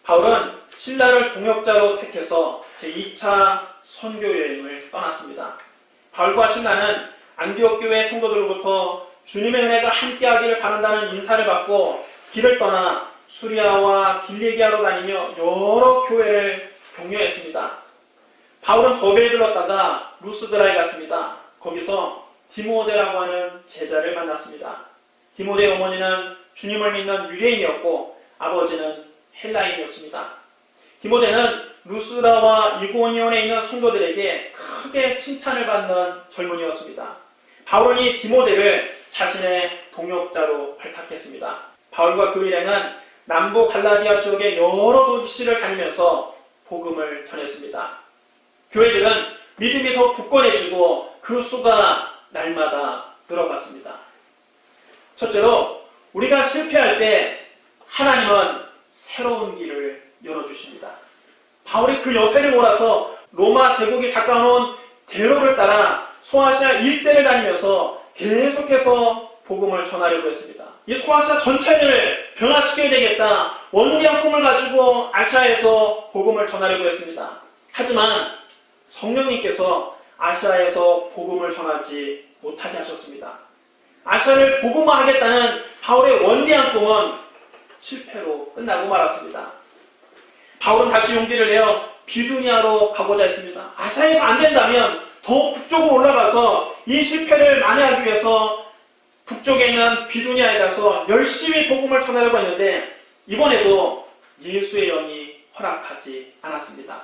바울은 신라를 동역자로 택해서 제2차 선교 여행을 떠났습니다. 바울과 신라는 안디옥 교회 성도들로부터 주님의 은혜가 함께하기를 바란다는 인사를 받고 길을 떠나 수리아와 길리기아로 다니며 여러 교회를 격려했습니다. 바울은 더베에 들렀다가 루스드라에 갔습니다. 거기서 디모데라고 하는 제자를 만났습니다. 디모데의 어머니는 주님을 믿는 유대인이었고 아버지는 헬라인이었습니다. 디모데는 루스드라와 이고니온에 있는 성도들에게 크게 칭찬을 받는 젊은이였습니다. 바울은 이 디모데를 자신의 동역자로 발탁했습니다. 바울과 그 일행은 남부 갈라디아 지역의 여러 도시를 다니면서 복음을 전했습니다. 교회들은 믿음이 더 굳건해지고 그 수가 날마다 늘어갔습니다. 첫째로 우리가 실패할 때 하나님은 새로운 길을 열어주십니다. 바울이 그 여세를 몰아서 로마 제국이 가까운 대로를 따라 소아시아 일대를 다니면서 계속해서 복음을 전하려고 했습니다. 이 소아시아 전체를 변화시켜야 되겠다. 원대한 꿈을 가지고 아시아에서 복음을 전하려고 했습니다. 하지만 성령님께서 아시아에서 복음을 전하지 못하게 하셨습니다. 아시아를 복음화하겠다는 바울의 원대한 꿈은 실패로 끝나고 말았습니다. 바울은 다시 용기를 내어 비두니아로 가고자 했습니다. 아시아에서 안 된다면 더 북쪽으로 올라가서 이 실패를 만회하기 위해서 북쪽에 있는 비두니아에 가서 열심히 복음을 전하려고 했는데 이번에도 예수의 영이 허락하지 않았습니다.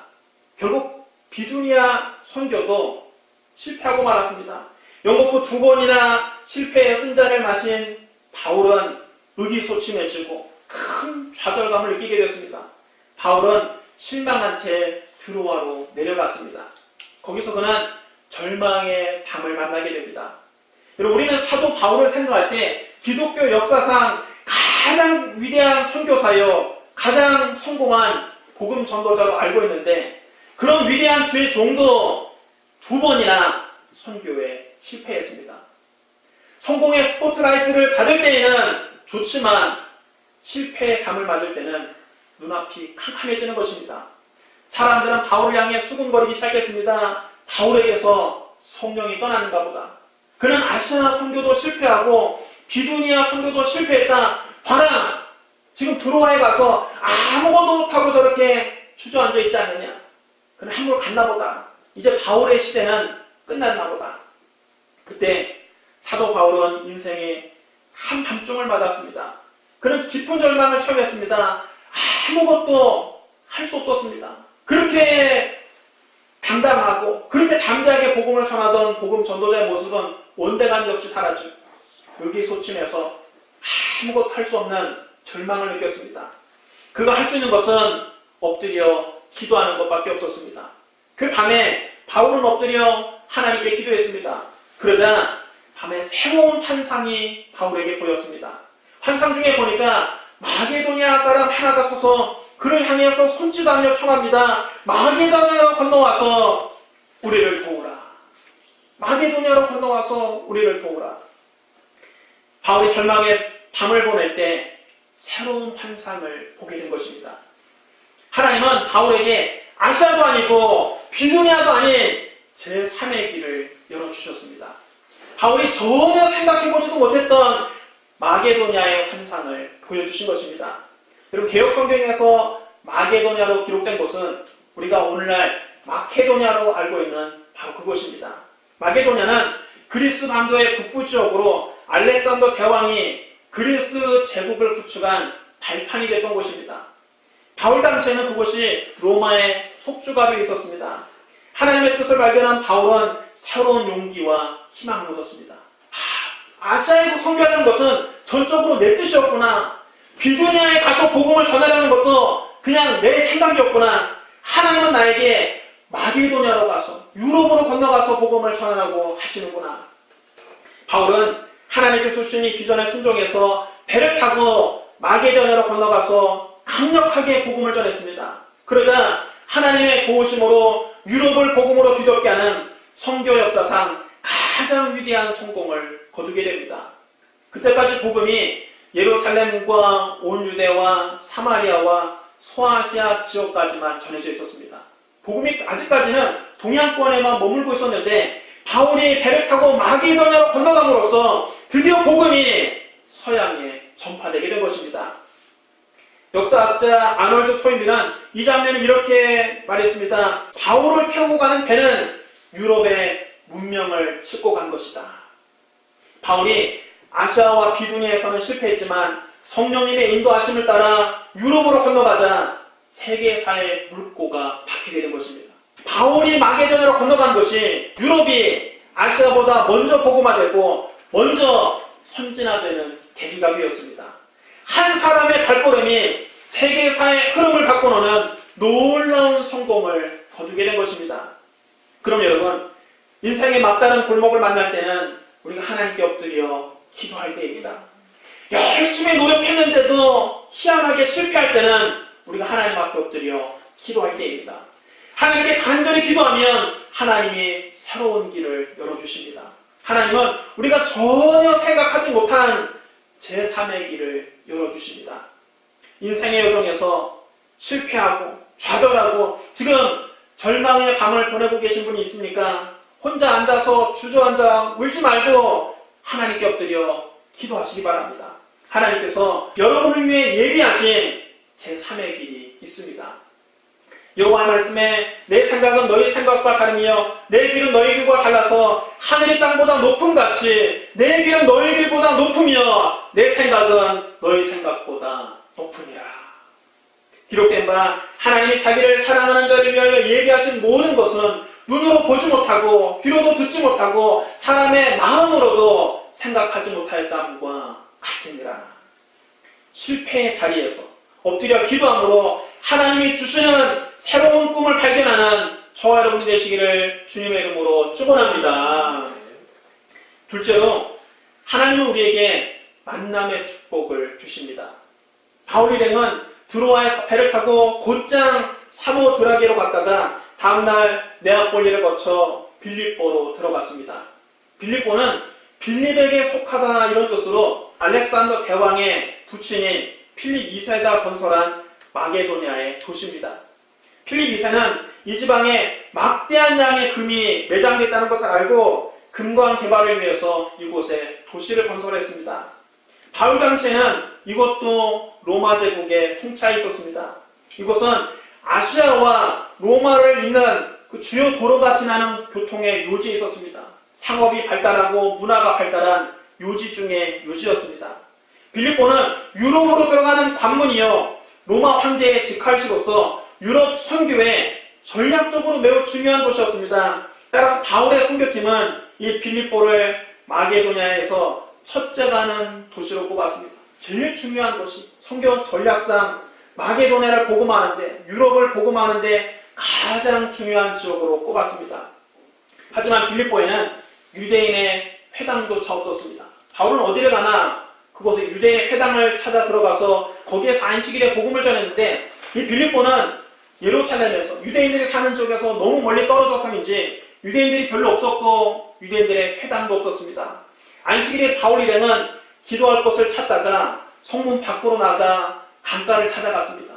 결국 비두니아 선교도 실패하고 말았습니다. 영국 두 번이나 실패의 쓴잔을 마신 바울은 의기소침해지고 큰 좌절감을 느끼게 됐습니다. 바울은 실망한 채 드로아로 내려갔습니다. 거기서 그는 절망의 밤을 만나게 됩니다. 여러분, 우리는 사도 바울을 생각할 때 기독교 역사상 가장 위대한 선교사여 가장 성공한 복음 전도자로 알고 있는데 그런 위대한 주의 종도 두 번이나 선교에 실패했습니다. 성공의 스포트라이트를 받을 때에는 좋지만 실패의 감을 맞을 때는 눈앞이 캄캄해지는 것입니다. 사람들은 바울을 향해 수군거리기 시작했습니다. 바울에게서 성령이 떠나는가 보다. 그는 아시아 선교도 실패하고 비두니아 선교도 실패했다. 봐라, 지금 드로아에 가서 아무것도 못하고 저렇게 주저앉아 있지 않느냐. 그는 한물 갔나 보다. 이제 바울의 시대는 끝났나 보다. 그때 사도 바울은 인생의 한밤중을 맞았습니다. 그는 깊은 절망을 처했습니다. 아무것도 할 수 없었습니다. 그렇게 당당하고 그렇게 담대하게 복음을 전하던 복음 전도자의 모습은 온데간데 없이 사라지고 의기소침해서 아무것도 할 수 없는 절망을 느꼈습니다. 그가 할 수 있는 것은 엎드려 기도하는 것밖에 없었습니다. 그 밤에 바울은 엎드려 하나님께 기도했습니다. 그러자 밤에 새로운 환상이 바울에게 보였습니다. 환상 중에 보니까 마게도냐 사람 하나가 서서 그를 향해서 손짓하며 청합니다. 마게도냐로 건너와서 우리를 도우라. 마게도냐로 건너와서 우리를 도우라. 바울이 절망의 밤을 보낼 때 새로운 환상을 보게 된 것입니다. 하나님은 바울에게 아시아도 아니고 비두니아도 아닌 제3의 길을 열어주셨습니다. 바울이 전혀 생각해보지도 못했던 마게도냐의 환상을 보여주신 것입니다. 여러분, 개역성경에서 마게도냐로 기록된 곳은 우리가 오늘날 마케도냐로 알고 있는 바로 그곳입니다. 마게도냐는 그리스 반도의 북부 지역으로 알렉산더 대왕이 그리스 제국을 구축한 발판이 됐던 곳입니다. 바울 당시에는 그곳이 로마의 속주가 되어 있었습니다. 하나님의 뜻을 발견한 바울은 새로운 용기와 희망을 얻었습니다. 아시아에서 선교하는 것은 전적으로 내 뜻이었구나. 비두니아에 가서 복음을 전하려는 것도 그냥 내 생각이었구나. 하나님은 나에게 마게도냐로 가서 유럽으로 건너가서 복음을 전하라고 하시는구나. 바울은 하나님께서 주신 이 비전에 순종해서 배를 타고 마게도냐로 건너가서 강력하게 복음을 전했습니다. 그러자 하나님의 도우심으로 유럽을 복음으로 뒤덮게 하는 선교 역사상 가장 위대한 성공을 거두게 됩니다. 그때까지 복음이 예루살렘과 온 유대와 사마리아와 소아시아 지역까지만 전해져 있었습니다. 복음이 아직까지는 동양권에만 머물고 있었는데 바울이 배를 타고 마게도냐로 건너감으로써 드디어 복음이 서양에 전파되게 된 것입니다. 역사학자 아놀드 토인비는 이 장면을 이렇게 말했습니다. 바울을 태우고 가는 배는 유럽의 문명을 싣고 간 것이다. 바울이 아시아와 비두니아에서는 실패했지만 성령님의 인도하심을 따라 유럽으로 건너가자 세계사의 물꼬가 바뀌게 된 것입니다. 바울이 마게도냐로 건너간 것이 유럽이 아시아보다 먼저 복음화되고 먼저 선진화되는 계기가 되었습니다. 한 사람의 발걸음이 세계사의 흐름을 바꿔놓는 놀라운 성공을 거두게 된 것입니다. 그럼 여러분, 인생의 막다른 골목을 만날 때는 우리가 하나님께 엎드려 기도할 때입니다. 열심히 노력했는데도 희한하게 실패할 때는 우리가 하나님 앞에 엎드려 기도할 때입니다. 하나님께 간절히 기도하면 하나님이 새로운 길을 열어주십니다. 하나님은 우리가 전혀 생각하지 못한 제3의 길을 열어주십니다. 인생의 여정에서 실패하고 좌절하고 지금 절망의 밤을 보내고 계신 분이 있습니까? 혼자 앉아서 주저앉아 울지 말고 하나님께 엎드려 기도하시기 바랍니다. 하나님께서 여러분을 위해 예비하신 제3의 길이 있습니다. 여호와의 말씀에 내 생각은 너희 생각과 다르며 내 길은 너희 길과 달라서 하늘이 땅보다 높음 같이 내 길은 너희 길보다 높으며 내 생각은 너희 생각보다 높으니라. 기록된 바 하나님이 자기를 사랑하는 자를 위하여 예비하신 모든 것은 눈으로 보지 못하고 귀로도 듣지 못하고 사람의 마음으로도 생각하지 못하였다함과 같으니라. 실패의 자리에서 엎드려 기도함으로 하나님이 주시는 새로운 꿈을 발견하는 저와 여러분이 되시기를 주님의 이름으로 축원합니다. 둘째로 하나님은 우리에게 만남의 축복을 주십니다. 바울 일행은 드로아에서 배를 타고 곧장 사모드라게로 갔다가 다음날 네아폴리를 거쳐 빌립보로 들어갔습니다. 빌립보는 빌립에게 속하다 이런 뜻으로 알렉산더 대왕의 부친인 필립 2세가 건설한 마게도냐의 도시입니다. 필립 2세는 이 지방에 막대한 양의 금이 매장되어 있다는 것을 알고 금광 개발을 위해서 이곳에 도시를 건설했습니다. 바울 당시에는 이것도 로마 제국의 통치하에 있었습니다. 이곳은 아시아와 로마를 잇는 그 주요 도로가 지나는 교통의 요지에 있었습니다. 상업이 발달하고 문화가 발달한 요지 중의 요지였습니다. 빌립보는 유럽으로 들어가는 관문이요 로마 황제의 직할지로서 유럽 선교에 전략적으로 매우 중요한 도시였습니다. 따라서 바울의 선교팀은 이 빌립보를 마게도냐에서 첫째 가는 도시로 꼽았습니다. 제일 중요한 도시, 선교 전략상 마게도냐를 복음하는데 유럽을 복음하는데 가장 중요한 지역으로 꼽았습니다. 하지만 빌립보에는 유대인의 회당조차 없었습니다. 바울은 어디를 가나 그곳에 유대인의 회당을 찾아 들어가서 거기에서 안식일에 복음을 전했는데 이 빌립보는 예루살렘에서 유대인들이 사는 쪽에서 너무 멀리 떨어져서인지 유대인들이 별로 없었고 유대인들의 회당도 없었습니다. 안식일에 바울 일행은 기도할 곳을 찾다가 성문 밖으로 나가 강가를 찾아갔습니다.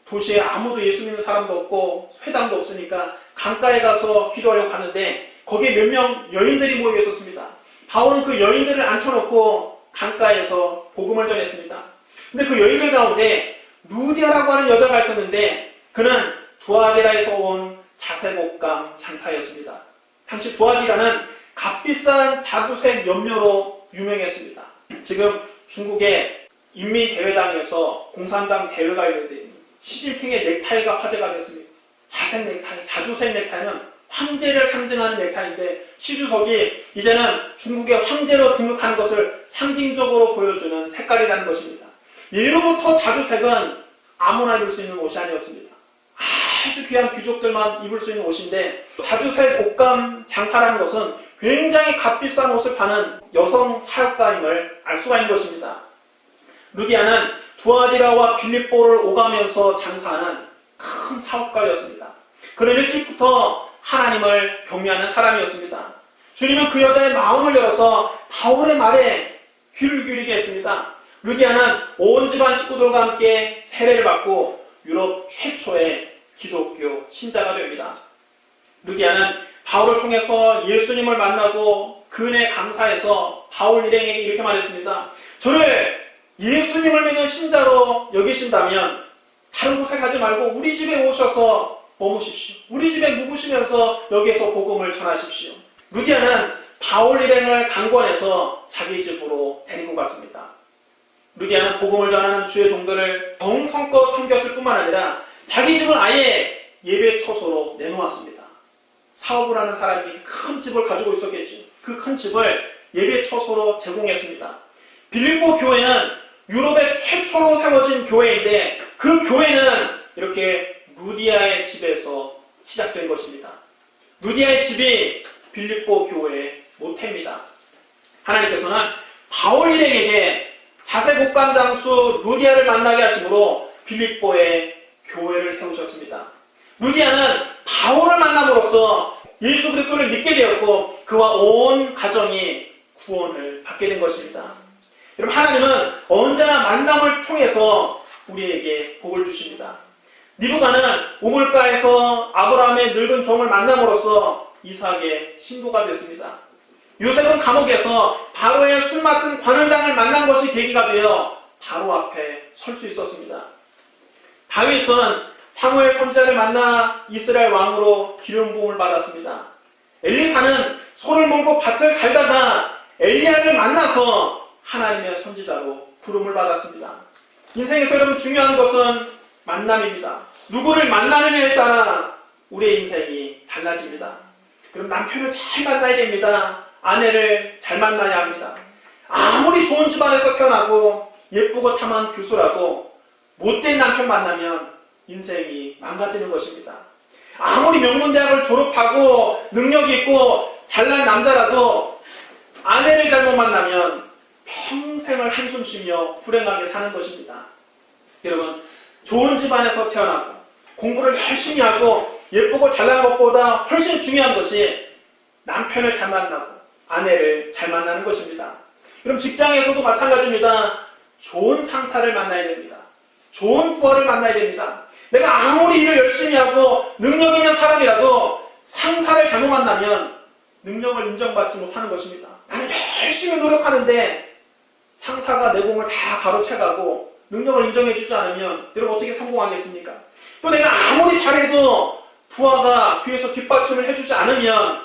도시에 아무도 예수 믿는 사람도 없고 회당도 없으니까 강가에 가서 기도하려고 가는데 거기에 몇 명 여인들이 모여 있었습니다. 바울은 그 여인들을 앉혀놓고 강가에서 복음을 전했습니다. 근데 그 여인들 가운데 루디아라고 하는 여자가 있었는데 그는 두아디라에서 온 자색옷감 장사였습니다. 당시 두아디라는 값비싼 자주색 염료로 유명했습니다. 지금 중국의 인민대회당에서 공산당 대회가 있는데 시진핑의 넥타이가 화제가 됐습니다. 자색 넥타이, 자주색 넥타이는 황제를 상징하는 넥타이인데 시주석이 이제는 중국의 황제로 등극하는 것을 상징적으로 보여주는 색깔이라는 것입니다. 예로부터 자주색은 아무나 입을 수 있는 옷이 아니었습니다. 아주 귀한 귀족들만 입을 수 있는 옷인데 자주색 옷감 장사라는 것은 굉장히 값비싼 옷을 파는 여성 사역가임을 알 수가 있는 것입니다. 루디아는 두아디라와 빌립보를 오가면서 장사하는 큰 사업가였습니다. 그는 일찍부터 하나님을 경외하는 사람이었습니다. 주님은 그 여자의 마음을 열어서 바울의 말에 귀를 기울이게 했습니다. 루디아는 온 집안 식구들과 함께 세례를 받고 유럽 최초의 기독교 신자가 됩니다. 루디아는 바울을 통해서 예수님을 만나고 그 은혜 감사해서 바울 일행에게 이렇게 말했습니다. 저를 예수님을 믿는 신자로 여기신다면 다른 곳에 가지 말고 우리 집에 오셔서 머무십시오. 우리 집에 묵으시면서 여기에서 복음을 전하십시오. 루디아는 바울 일행을 강권해서 자기 집으로 데리고 갔습니다. 루디아는 복음을 전하는 주의 종들을 정성껏 섬겼을 뿐만 아니라 자기 집을 아예 예배 처소로 내놓았습니다. 사업을 하는 사람이 큰 집을 가지고 있었겠죠. 그 큰 집을 예배 처소로 제공했습니다. 빌립보 교회는 유럽의 최초로 세워진 교회인데 그 교회는 이렇게 루디아의 집에서 시작된 것입니다. 루디아의 집이 빌립보 교회의 모태입니다. 하나님께서는 바울 일행에게 자세곡간 장수 루디아를 만나게 하심으로 빌립보에 교회를 세우셨습니다. 루디아는 바울을 만남으로써 예수 그리스도를 믿게 되었고 그와 온 가정이 구원을 받게 된 것입니다. 여러분, 하나님은 언제나 만남을 통해서 우리에게 복을 주십니다. 리브가는 우물가에서 아브라함의 늙은 종을 만남으로써 이삭의 신부가 됐습니다. 요셉은 감옥에서 바로의 술 맡은 관원장을 만난 것이 계기가 되어 바로 앞에 설 수 있었습니다. 다윗은 사무엘 선지자를 만나 이스라엘 왕으로 기름 부음을 받았습니다. 엘리사는 소를 몰고 밭을 갈다가 엘리야를 만나서 하나님의 선지자로 부름을 받았습니다. 인생에서 여러분 중요한 것은 만남입니다. 누구를 만나느냐에 따라 우리의 인생이 달라집니다. 그럼 남편을 잘 만나야 됩니다. 아내를 잘 만나야 합니다. 아무리 좋은 집안에서 태어나고 예쁘고 참한 교수라도 못된 남편 만나면 인생이 망가지는 것입니다. 아무리 명문대학을 졸업하고 능력이 있고 잘난 남자라도 아내를 잘못 만나면 평생을 한숨 쉬며 불행하게 사는 것입니다. 여러분, 좋은 집안에서 태어나고 공부를 열심히 하고 예쁘고 잘난 것보다 훨씬 중요한 것이 남편을 잘 만나고 아내를 잘 만나는 것입니다. 그럼 직장에서도 마찬가지입니다. 좋은 상사를 만나야 됩니다. 좋은 부하를 만나야 됩니다. 내가 아무리 일을 열심히 하고 능력 있는 사람이라도 상사를 잘못 만나면 능력을 인정받지 못하는 것입니다. 나는 열심히 노력하는데 상사가 내 공을 다 가로채가고 능력을 인정해주지 않으면 여러분 어떻게 성공하겠습니까? 또 내가 아무리 잘해도 부하가 뒤에서 뒷받침을 해주지 않으면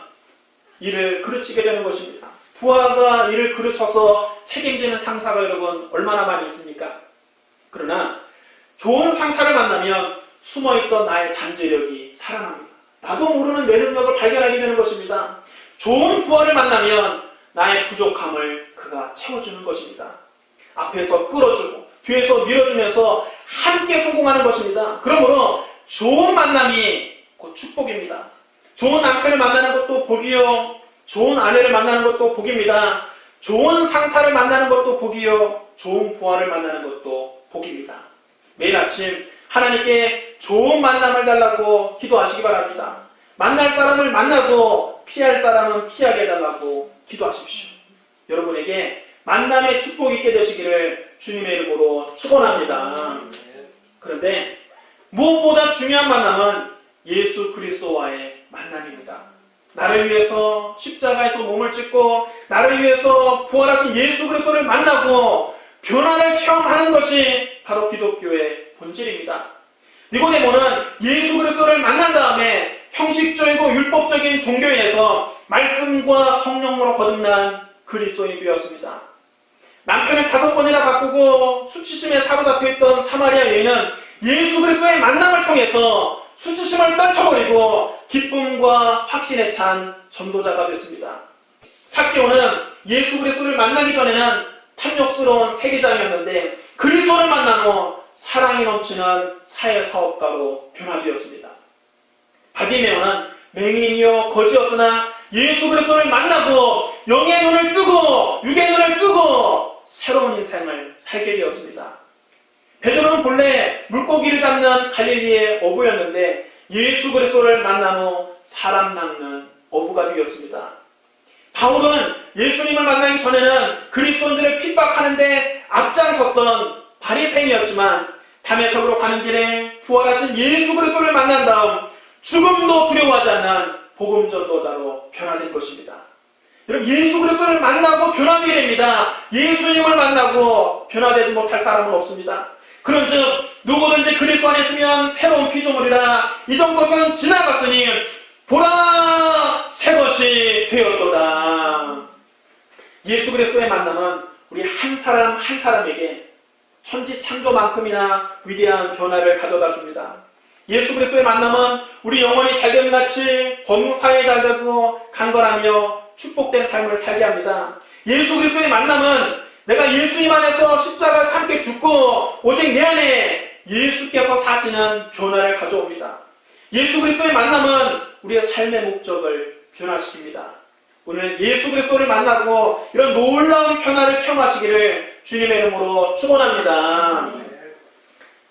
일을 그르치게 되는 것입니다. 부하가 일을 그르쳐서 책임지는 상사가 여러분 얼마나 많이 있습니까? 그러나 좋은 상사를 만나면 숨어있던 나의 잠재력이 살아납니다. 나도 모르는 내 능력을 발견하게 되는 것입니다. 좋은 부하를 만나면 나의 부족함을 그가 채워주는 것입니다. 앞에서 끌어주고 뒤에서 밀어주면서 함께 성공하는 것입니다. 그러므로 좋은 만남이 곧 축복입니다. 좋은 남편을 만나는 것도 복이요, 좋은 아내를 만나는 것도 복입니다. 좋은 상사를 만나는 것도 복이요, 좋은 부하를 만나는 것도 복입니다. 매일 아침 하나님께 좋은 만남을 달라고 기도하시기 바랍니다. 만날 사람을 만나고 피할 사람은 피하게 해달라고 기도하십시오. 여러분에게 만남의 축복이 있게 되시기를 주님의 이름으로 축원합니다. 그런데 무엇보다 중요한 만남은 예수 그리스도와의 만남입니다. 나를 위해서 십자가에서 몸을 찢고 나를 위해서 부활하신 예수 그리스도를 만나고 변화를 체험하는 것이 바로 기독교의 본질입니다. 니고데모는 예수 그리스도를 만난 다음에 형식적이고 율법적인 종교에서 말씀과 성령으로 거듭난 그리스도인이 되었습니다. 남편을 5번이나 바꾸고 수치심에 사로잡혀 있던 사마리아 여인은 예수 그리스도의 만남을 통해서 수치심을 떨쳐버리고 기쁨과 확신에 찬 전도자가 됐습니다. 삭개오는 예수 그리스도를 만나기 전에는 탐욕스러운 세계장이었는데 그리스도를 만난 후 사랑이 넘치는 사회사업가로 변화되었습니다. 바디메오는 맹인이요 거지였으나 예수 그리스도를 만나고 영의 눈을 뜨고 육의 눈을 뜨고 새로운 인생을 살게 되었습니다. 베드로는 본래 물고기를 잡는 갈릴리의 어부였는데 예수 그리스도를 만난 후 사람 낚는 어부가 되었습니다. 바울은 예수님을 만나기 전에는 그리스도인들을 핍박하는데 앞장섰던 바리새인이었지만 담에석으로 가는 길에 부활하신 예수 그리스도를 만난 다음 죽음도 두려워하지 않는 복음 전도자로 변화된 것입니다. 여러분, 예수 그리스도를 만나고 변화되게 됩니다. 예수님을 만나고 변화되지 못할 사람은 없습니다. 그런즉 누구든지 그리스도 안에 있으면 새로운 피조물이라 이전 것은 지나갔으니 보라 새 것이 되었도다. 예수 그리스도의 만남은 우리 한 사람 한 사람에게 천지창조만큼이나 위대한 변화를 가져다 줍니다. 예수 그리스도의 만남은 우리 영혼이 잘됨같이 범사에 잘되고 강건하며 축복된 삶을 살게 합니다. 예수 그리스도의 만남은 내가 예수님 안에서 십자가를 함께 죽고 오직 내 안에 예수께서 사시는 변화를 가져옵니다. 예수 그리스도의 만남은 우리의 삶의 목적을 변화시킵니다. 오늘 예수 그리스도를 만나고 이런 놀라운 변화를 체험하시기를 주님의 이름으로 축원합니다.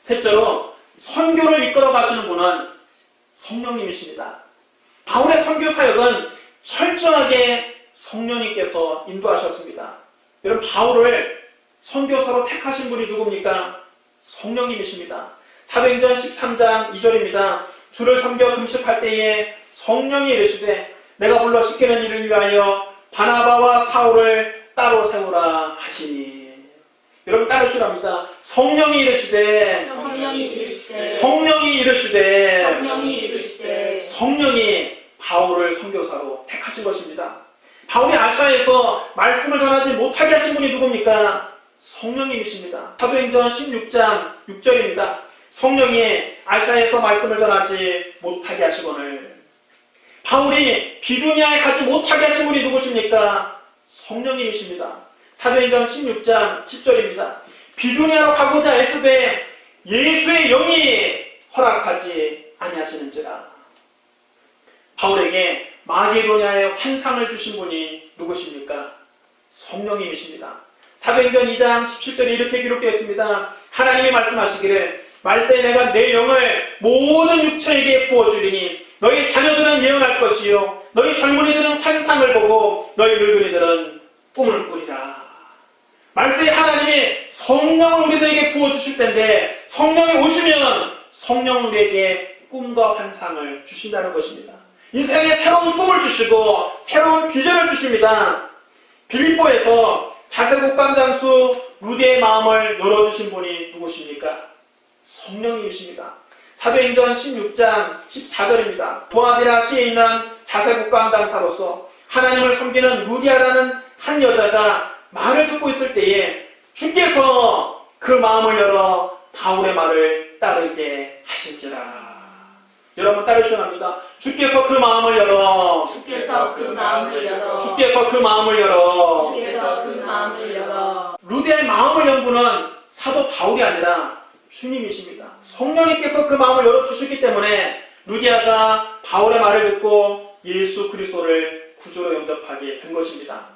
셋째로 선교를 이끌어 가시는 분은 성령님이십니다. 바울의 선교 사역은 철저하게 성령님께서 인도하셨습니다. 여러분, 바울을 선교사로 택하신 분이 누굽니까? 성령님이십니다. 사도행전 13장 2절입니다. 주를 섬겨 금식할 때에 성령이 이르시되 내가 불러 시키는 일을 위하여 바나바와 사울을 따로 세우라 하시니. 여러분, 따르시랍니다. 성령이 이르시되 성령이 바울을 선교사로 택하신 것입니다. 바울이 아시아에서 말씀을 전하지 못하게 하신 분이 누굽니까? 성령님이십니다. 사도행전 16장 6절입니다. 성령이 아시아에서 말씀을 전하지 못하게 하시거늘. 바울이 비두니아에 가지 못하게 하신 분이 누구십니까? 성령님이십니다. 사도행전 16장 10절입니다. 비두니아로 가고자 애쓰되 예수의 영이 허락하지 아니하시는지라. 바울에게 마게도냐의 환상을 주신 분이 누구십니까? 성령님이십니다. 사도행전 2장 17절에 이렇게 기록되어 있습니다. 하나님이 말씀하시기를 말세에 내가 내 영을 모든 육체에게 부어주리니 너희 자녀들은 예언할 것이요 너희 젊은이들은 환상을 보고 너희 늙은이들은 꿈을 꾸리라. 말세에 하나님이 성령을 우리들에게 부어주실 텐데 성령이 오시면 성령은 우리에게 꿈과 환상을 주신다는 것입니다. 인생에 새로운 꿈을 주시고 새로운 비전을 주십니다. 빌립보에서 자세국감 장수 루디의 마음을 열어주신 분이 누구십니까? 성령님이십니다. 사도행전 16장 14절입니다. 도아디라시에 있는 자세국감 장사로서 하나님을 섬기는 루디아라는 한 여자가 말을 듣고 있을 때에 주께서 그 마음을 열어 바울의 말을 따르게 하신지라. 여러분, 따르시옵니다. 주께서 그 마음을 열어 루디아의 마음을 연 분은 사도 바울이 아니라 주님이십니다. 성령님께서 그 마음을 열어주셨기 때문에 루디아가 바울의 말을 듣고 예수 그리스도를 구주로 영접하게 된 것입니다.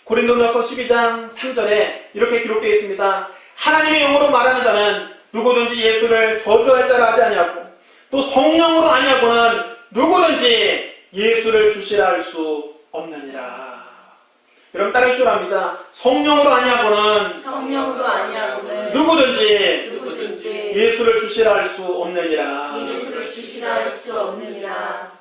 고린도전서 12장 3절에 이렇게 기록되어 있습니다. 하나님의 영으로 말하는 자는 누구든지 예수를 저주할 자라 하지 아니하고 또 성령으로 아니하고는 누구든지 예수를 주시라 할 수 없느니라. 여러분, 따르시오랍니다. 성령으로 아니하고는 누구든지 예수를 주시라 할 수 없느니라.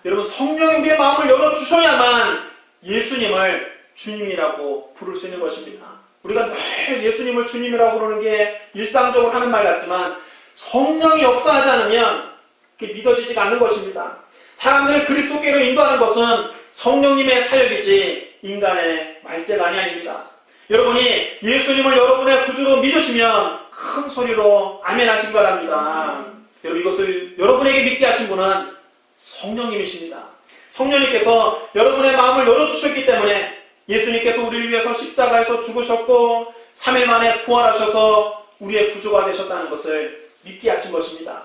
여러분, 성령이 우리의 마음을 열어주셔야만 예수님을 주님이라고 부를 수 있는 것입니다. 우리가 늘 예수님을 주님이라고 부르는 게 일상적으로 하는 말 같지만 성령이 역사하지 않으면 그게 믿어지지가 않는 것입니다. 사람들을 그리스도께로 인도하는 것은 성령님의 사역이지 인간의 말재간이 아닙니다. 여러분이 예수님을 여러분의 구주로 믿으시면 큰 소리로 아멘 하시기 바랍니다. 여러분, 이것을 여러분에게 믿게 하신 분은 성령님이십니다. 성령님께서 여러분의 마음을 열어주셨기 때문에 예수님께서 우리를 위해서 십자가에서 죽으셨고 3일 만에 부활하셔서 우리의 구주가 되셨다는 것을 믿게 하신 것입니다.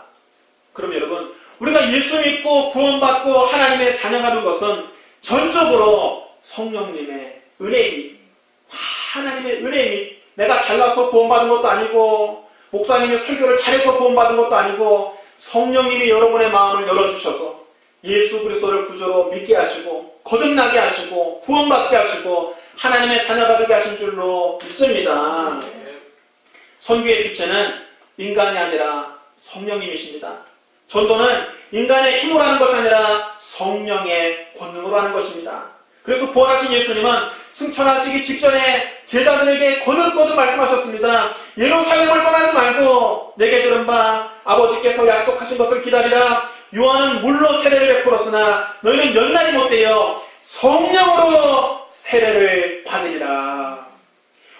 그럼 여러분, 우리가 예수 믿고 구원받고 하나님의 자녀가 된 것은 전적으로 성령님의 은혜입니다. 하나님의 은혜입니다. 내가 잘나서 구원받은 것도 아니고 목사님이 설교를 잘해서 구원받은 것도 아니고 성령님이 여러분의 마음을 열어주셔서 예수 그리스도를 구주로 믿게 하시고 거듭나게 하시고 구원받게 하시고 하나님의 자녀가 되게 하신 줄로 믿습니다. 선교의 주체는 인간이 아니라 성령님이십니다. 전도는 인간의 힘으로 하는 것이 아니라 성령의 권능으로 하는 것입니다. 그래서 부활하신 예수님은 승천하시기 직전에 제자들에게 거듭거듭 말씀하셨습니다. 예루살렘을 떠나지 말고 내게 들은 바 아버지께서 약속하신 것을 기다리라. 요한은 물로 세례를 베풀었으나 너희는 몇 날이 못되어 성령으로 세례를 받으리라.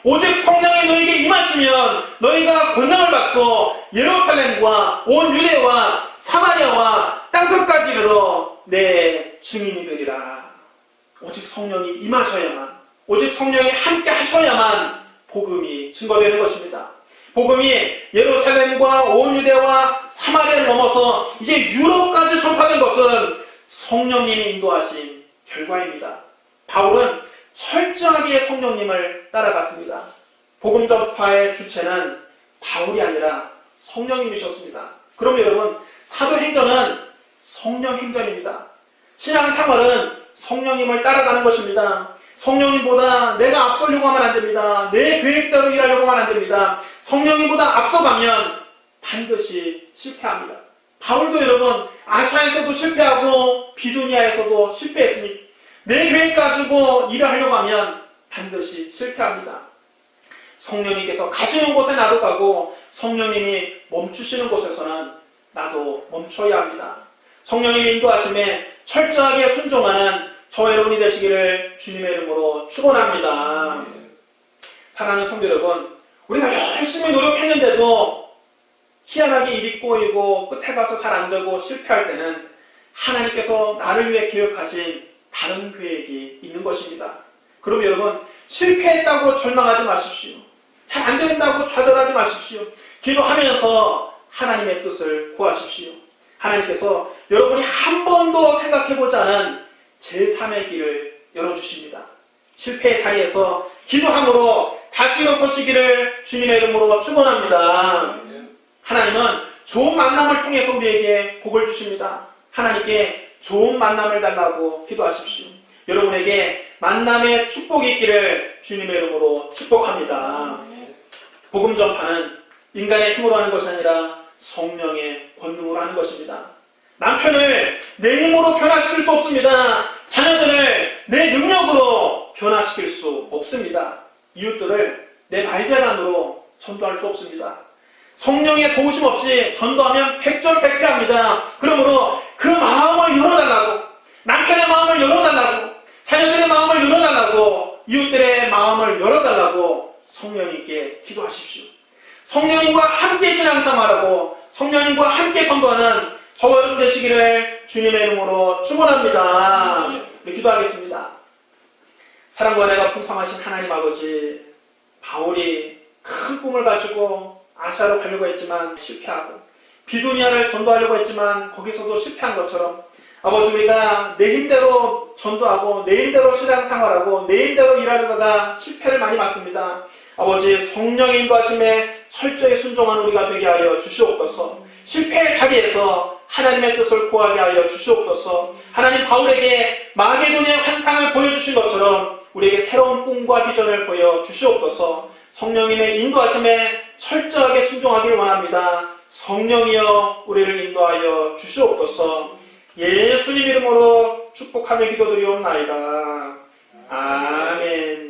오직 성령이 너희에게 임하시면 너희가 권능을 받고 예루살렘과 온 유대와 사마리아와 땅끝까지 이르러 내 증인이 되리라. 오직 성령이 임하셔야만, 오직 성령이 함께 하셔야만 복음이 증거되는 것입니다. 복음이 예루살렘과 온 유대와 사마리아를 넘어서 이제 유럽까지 전파된 것은 성령님이 인도하신 결과입니다. 바울은 철저하게 성령님을 따라갔습니다. 복음 전파의 주체는 바울이 아니라 성령님이셨습니다. 그럼 여러분, 사도행전은 성령행전입니다. 신앙생활은 성령님을 따라가는 것입니다. 성령님보다 내가 앞서려고 하면 안 됩니다. 내 계획대로 일하려고 하면 안 됩니다. 성령님보다 앞서가면 반드시 실패합니다. 바울도 여러분, 아시아에서도 실패하고 비두니아에서도 실패했으니 내 계획 가지고 일을 하려고 하면 반드시 실패합니다. 성령님께서 가시는 곳에 나도 가고 성령님이 멈추시는 곳에서는 나도 멈춰야 합니다. 성령님 인도하심에 철저하게 순종하는 저와 여러분이 되시기를 주님의 이름으로 축원합니다. 사랑하는 성도 여러분, 우리가 열심히 노력했는데도 희한하게 일이 꼬이고 끝에 가서 잘 안 되고 실패할 때는 하나님께서 나를 위해 계획하신 다른 계획이 있는 것입니다. 그럼 여러분, 실패했다고 절망하지 마십시오. 잘 안 된다고 좌절하지 마십시오. 기도하면서 하나님의 뜻을 구하십시오. 하나님께서 여러분이 한 번도 생각해보지 않은 제3의 길을 열어주십니다. 실패의 자리에서 기도함으로 다시 일어서시기를 주님의 이름으로 축원합니다. 하나님은 좋은 만남을 통해서 우리에게 복을 주십니다. 하나님께 좋은 만남을 달라고 기도하십시오. 여러분에게 만남의 축복이 있기를 주님의 이름으로 축복합니다. 복음 전파는 인간의 힘으로 하는 것이 아니라 성령의 권능으로 하는 것입니다. 남편을 내 힘으로 변화시킬 수 없습니다. 자녀들을 내 능력으로 변화시킬 수 없습니다. 이웃들을 내 말재간으로 전도할 수 없습니다. 성령의 도우심 없이 전도하면 백전백패합니다. 그러므로 그 마음을 열어달라고, 남편의 마음을 열어달라고, 자녀들의 마음을 열어달라고, 이웃들의 마음을 열어달라고 성령님께 기도하십시오. 성령님과 함께 신앙생활하고 성령님과 함께 전도하는 저와 여러분 되시기를 주님의 이름으로 축원합니다. 우리 기도하겠습니다. 사랑과 은혜가 풍성하신 하나님 아버지, 바울이 큰 꿈을 가지고 아시아로 가려고 했지만 실패하고 비두니아를 전도하려고 했지만 거기서도 실패한 것처럼 아버지, 우리가 내 힘대로 전도하고 내 힘대로 신앙생활하고 내 힘대로 일하려다가 실패를 많이 받습니다. 아버지, 성령의 인도하심에 철저히 순종하는 우리가 되게 하여 주시옵소서. 실패의 자리에서 하나님의 뜻을 구하게 하여 주시옵소서. 하나님, 바울에게 마게도니아의 환상을 보여주신 것처럼 우리에게 새로운 꿈과 비전을 보여 주시옵소서. 성령님의 인도하심에 철저하게 순종하기를 원합니다. 성령이여 우리를 인도하여 주시옵소서. 예수님 이름으로 축복하며 기도드리옵나이다. 아멘.